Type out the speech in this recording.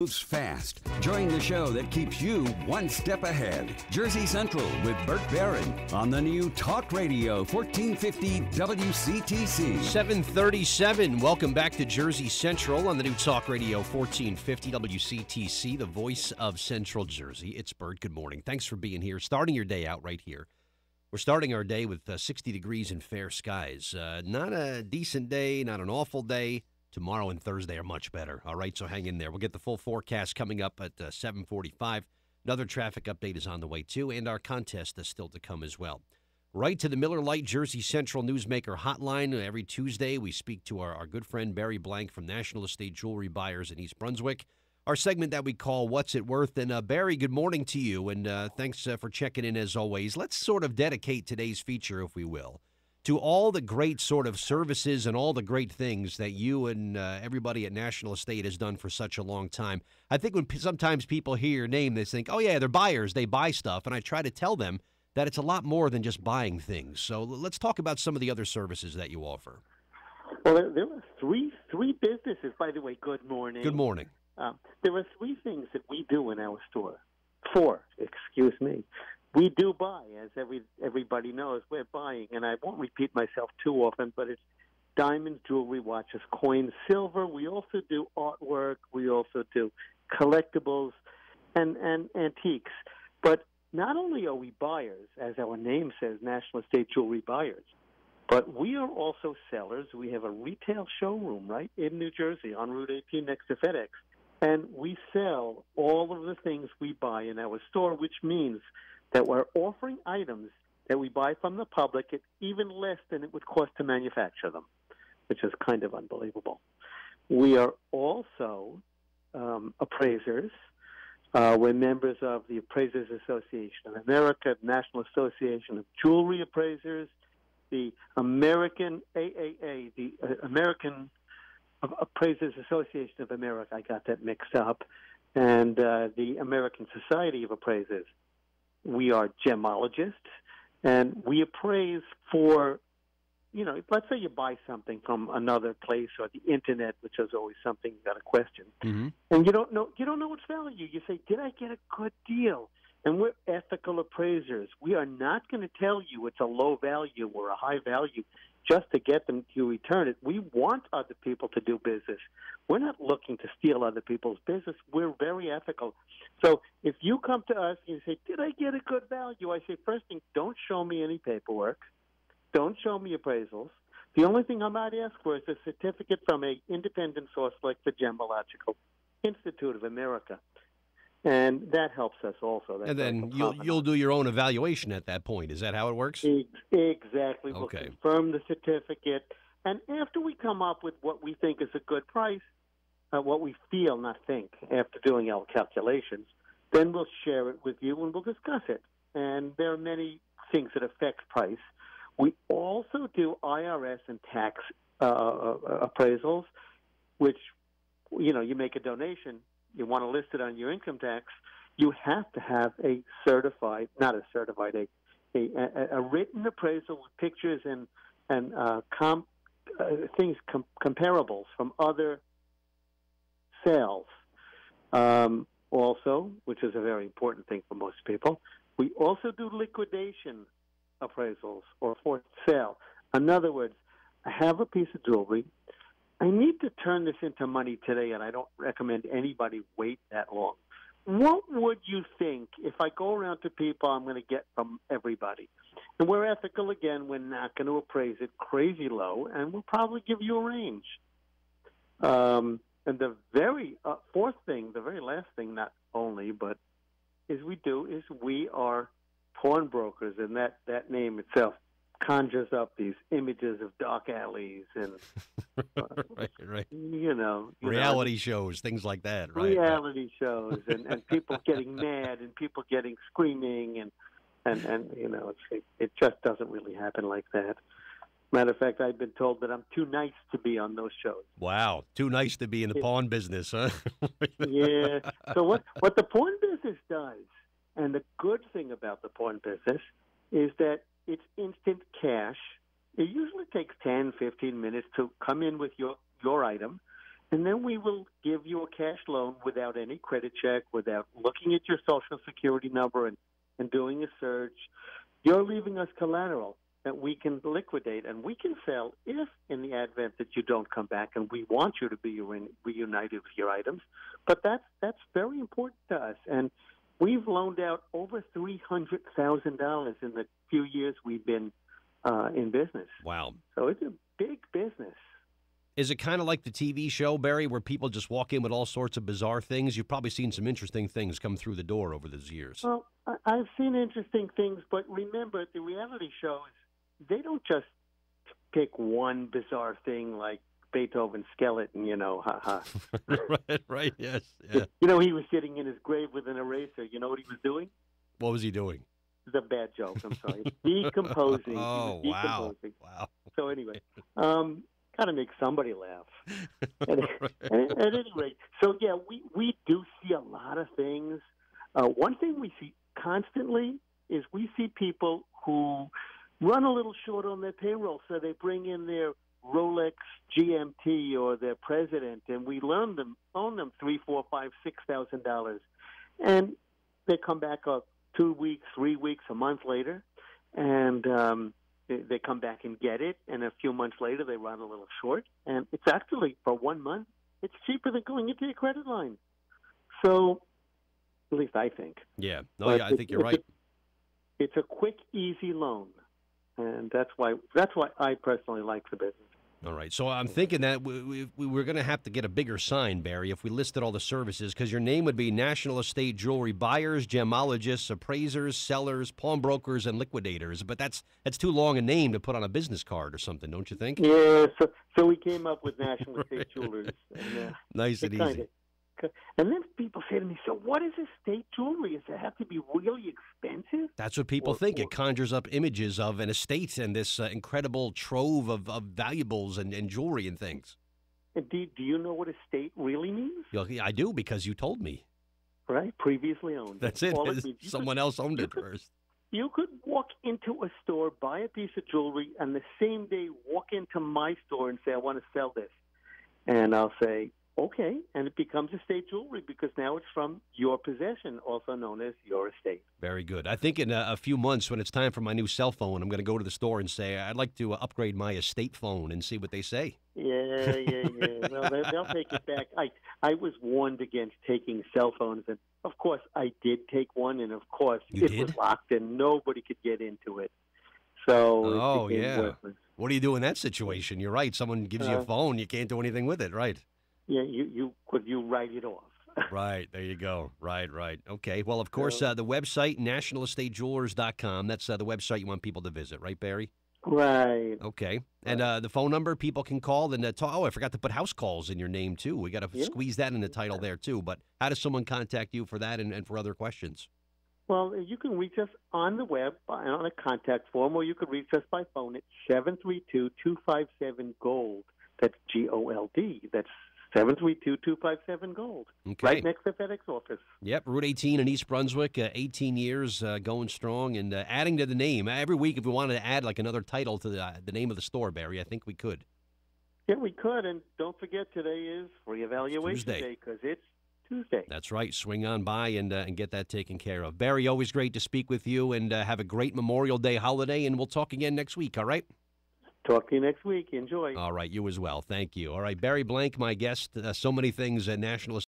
Moves fast. Join the show that keeps you one step ahead. Jersey Central with Bert Barron on the new Talk Radio 1450 WCTC. 7:37. Welcome back to Jersey Central on the new Talk Radio 1450 WCTC, the voice of Central Jersey. It's Bert. Good morning. Thanks for being here. Starting your day out right here. We're starting our day with 60 degrees and fair skies. Not a decent day, not an awful day. Tomorrow and Thursday are much better. All right, so hang in there. We'll get the full forecast coming up at 7:45. Another traffic update is on the way, too, and our contest is still to come as well. Right to the Miller Lite Jersey Central Newsmaker Hotline. Every Tuesday, we speak to our good friend Barry Blank from National Estate Jewelry Buyers in East Brunswick. Our segment that we call What's It Worth? And Barry, good morning to you, and thanks for checking in as always. Let's sort of dedicate today's feature, if we will, to all the great sort of services and all the great things that you and everybody at National Estate has done for such a long time. I think when sometimes people hear your name, they think, oh, yeah, they're buyers. They buy stuff. And I try to tell them that it's a lot more than just buying things. So let's talk about some of the other services that you offer. Well, there are three businesses, by the way. Good morning. Good morning. There are three things that we do in our store. Four, excuse me. We do buy, as everybody knows. We're buying, and I won't repeat myself too often, but it's diamonds, jewelry, watches, coins, silver. We also do artwork. We also do collectibles and antiques. But not only are we buyers, as our name says, National Estate Jewelry Buyers, but we are also sellers. We have a retail showroom right in New Jersey on Route 18 next to FedEx. And we sell all of the things we buy in our store, which means that we're offering items that we buy from the public at even less than it would cost to manufacture them, which is kind of unbelievable. We are also appraisers. We're members of the Appraisers Association of America, National Association of Jewelry Appraisers, the American AAA, the American Appraisers Association of America. I got that mixed up. And the American Society of Appraisers. We are gemologists, and we appraise for, let's say you buy something from another place or the internet, which is always something you got to question, and you don't know its value. You say, did I get a good deal? And we're ethical appraisers. We are not going to tell you it's a low value or a high value just to get them to return it. We want other people to do business. We're not looking to steal other people's business. We're very ethical. So if you come to us and you say, did I get a good value? I say, first thing, don't show me any paperwork. Don't show me appraisals. The only thing I might ask for is a certificate from an independent source like the Gemological Institute of America. And that helps us also. That's and then you'll do your own evaluation at that point. Is that how it works? Exactly. Okay. We'll confirm the certificate. And after we come up with what we think is a good price, what we feel, not think, after doing our calculations, then we'll share it with you and we'll discuss it. And there are many things that affect price. We also do IRS and tax appraisals, which, you make a donation. You want to list it on your income tax, you have to have a written appraisal with pictures and comparables from other sales. Also, which is a very important thing for most people, we also do liquidation appraisals or for sale. In other words, I have a piece of jewelry. I need to turn this into money today, and I don't recommend anybody wait that long. What would you think if I go around to people I'm going to get from everybody? And we're ethical again. We're not going to appraise it crazy low, and we'll probably give you a range. And the very fourth thing, the very last thing, not only, but we are pawnbrokers, and that name itself conjures up these images of dark alleys and right. reality shows, things like that. Right. Reality shows and people getting mad and people getting screaming and it just doesn't really happen like that. Matter of fact, I've been told that I'm too nice to be on those shows. Wow, too nice to be in the pawn business, huh? Yeah. So what the pawn business does, and the good thing about the pawn business, is that it's instant cash. It usually takes 10, 15 minutes to come in with your item, and then we will give you a cash loan without any credit check, without looking at your Social Security number and doing a search. You're leaving us collateral that we can liquidate and we can sell if in the event that you don't come back, and we want you to be reunited with your items. But that's very important to us. And we've loaned out over $300,000 in the few years we've been in business. Wow. So it's a big business. Is it kind of like the TV show, Barry, where people just walk in with all sorts of bizarre things? You've probably seen some interesting things come through the door over those years. Well, I've seen interesting things, but remember, the reality shows, they don't just pick one bizarre thing like Beethoven's skeleton, ha. right, yes. Yeah. He was sitting in his grave with an eraser. You know what he was doing? What was he doing? It's a bad joke, I'm sorry. Decomposing. Oh, he was decomposing. Wow. So anyway, got to make somebody laugh. At any rate, so yeah, we do see a lot of things. One thing we see constantly is we see people who run a little short on their payroll, so they bring in their Rolex GMT or their president, and we own them $3,000, $4,000, $5,000, $6,000, and they come back 2 weeks, 3 weeks, a month later, and they come back and get it, and a few months later they run a little short, and it's actually, for 1 month, it's cheaper than going into your credit line. So, at least I think. Yeah. No, yeah, I think you're right. It's a quick, easy loan, and that's why I personally like the business. All right. So I'm thinking that we're going to have to get a bigger sign, Barry, if we listed all the services, because your name would be National Estate Jewelry Buyers, Gemologists, Appraisers, Sellers, Pawnbrokers, and Liquidators. But that's too long a name to put on a business card or something, don't you think? Yeah, so we came up with National Estate Jewelers. And, nice and easy. And then people say to me, so what is estate jewelry? Does it have to be really expensive? That's what people think. It conjures up images of an estate and this incredible trove of valuables and jewelry and things. And do you know what estate really means? Yeah, I do, because you told me. Right, previously owned. That's it. Someone else owned it first. You could walk into a store, buy a piece of jewelry, and the same day walk into my store and say, I want to sell this. And I'll say, okay, and it becomes estate jewelry because now it's from your possession, also known as your estate. Very good. I think in a few months, when it's time for my new cell phone, I'm going to go to the store and say, I'd like to upgrade my estate phone and see what they say. Yeah. Well, they'll take it back. I was warned against taking cell phones, and of course I did take one, and of course was locked and nobody could get into it. So it became worthless. What do you do in that situation? You're right. Someone gives you a phone, you can't do anything with it, right? Yeah, you write it off. Right, there you go. Right. Okay, well, of course, the website, nationalestategewelers.com, that's the website you want people to visit, right, Barry? Right. Okay, and the phone number people can call, and talk. Oh, I forgot to put house calls in your name, too. We got to squeeze that in the title there, too. But how does someone contact you for that and for other questions? Well, you can reach us on the web on a contact form, or you could reach us by phone at 732-257-GOLD. That's GOLD. That's 732-257-GOLD. Okay. Right next to FedEx office. Yep, Route 18 in East Brunswick, 18 years going strong and adding to the name. Every week, if we wanted to add like another title to the name of the store, Barry, I think we could. Yeah, we could. And don't forget, today is free evaluation day because it's Tuesday. That's right. Swing on by and get that taken care of. Barry, always great to speak with you, and have a great Memorial Day holiday, and we'll talk again next week, all right? Talk to you next week. Enjoy. All right, you as well. Thank you. All right, Barry Blank, my guest. So many things at National